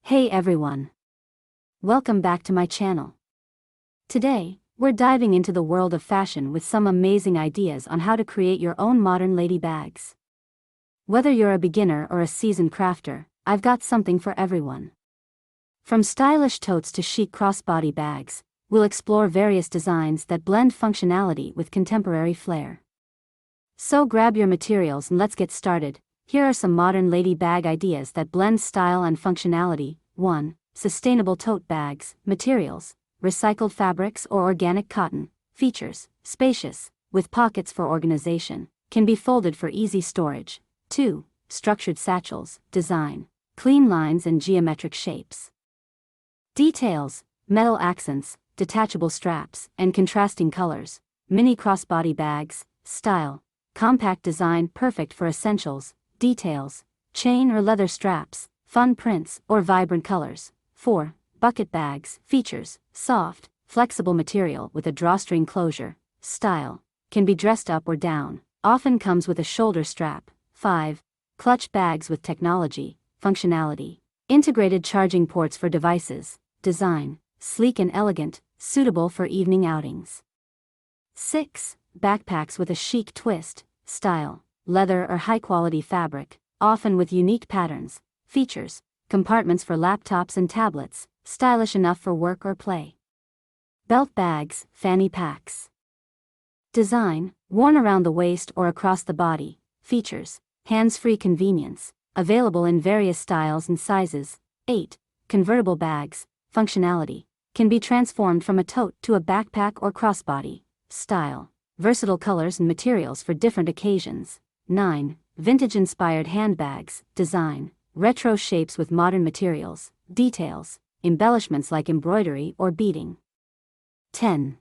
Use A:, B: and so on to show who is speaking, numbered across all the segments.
A: Hey everyone! Welcome back to my channel. Today, we're diving into the world of fashion with some amazing ideas on how to create your own modern lady bags. Whether you're a beginner or a seasoned crafter, I've got something for everyone. From stylish totes to chic crossbody bags, we'll explore various designs that blend functionality with contemporary flair. So grab your materials and let's get started. Here are some modern lady bag ideas that blend style and functionality. 1. Sustainable tote bags. Materials: recycled fabrics or organic cotton. Features: spacious, with pockets for organization, can be folded for easy storage. 2. Structured satchels. Design: clean lines and geometric shapes. Details: metal accents, detachable straps, and contrasting colors. Mini crossbody bags. Style: compact design perfect for essentials. Details: chain or leather straps, fun prints, or vibrant colors. 4. Bucket bags. Features: soft, flexible material with a drawstring closure. Style: can be dressed up or down, often comes with a shoulder strap. 5. Clutch bags with technology, functionality. Integrated charging ports for devices. Design: sleek and elegant, suitable for evening outings. 6. Backpacks with a chic twist. Style: leather or high-quality fabric, often with unique patterns. Features: compartments for laptops and tablets, stylish enough for work or play. Belt bags, fanny packs. Design: worn around the waist or across the body. Features: hands-free convenience, available in various styles and sizes. 8. Convertible bags. Functionality: can be transformed from a tote to a backpack or crossbody. Style: versatile colors and materials for different occasions. 9. Vintage-inspired handbags. Design: retro shapes with modern materials. Details: embellishments like embroidery or beading. 10.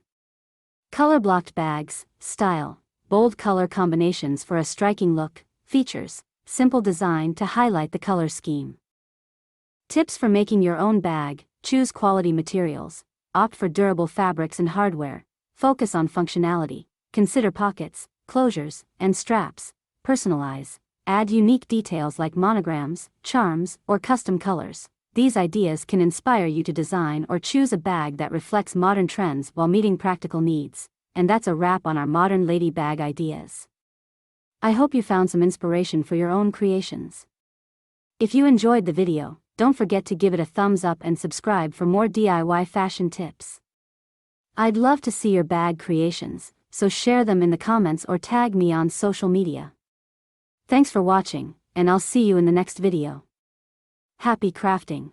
A: Color-blocked bags. Style: bold color combinations for a striking look. Features: simple design to highlight the color scheme. Tips for making your own bag: choose quality materials, opt for durable fabrics and hardware, focus on functionality, consider pockets, closures, and straps. Personalize: add unique details like monograms, charms, or custom colors. These ideas can inspire you to design or choose a bag that reflects modern trends while meeting practical needs. And that's a wrap on our modern lady bag ideas. I hope you found some inspiration for your own creations. If you enjoyed the video, don't forget to give it a thumbs up and subscribe for more DIY fashion tips. I'd love to see your bag creations, so share them in the comments or tag me on social media. Thanks for watching, and I'll see you in the next video. Happy crafting!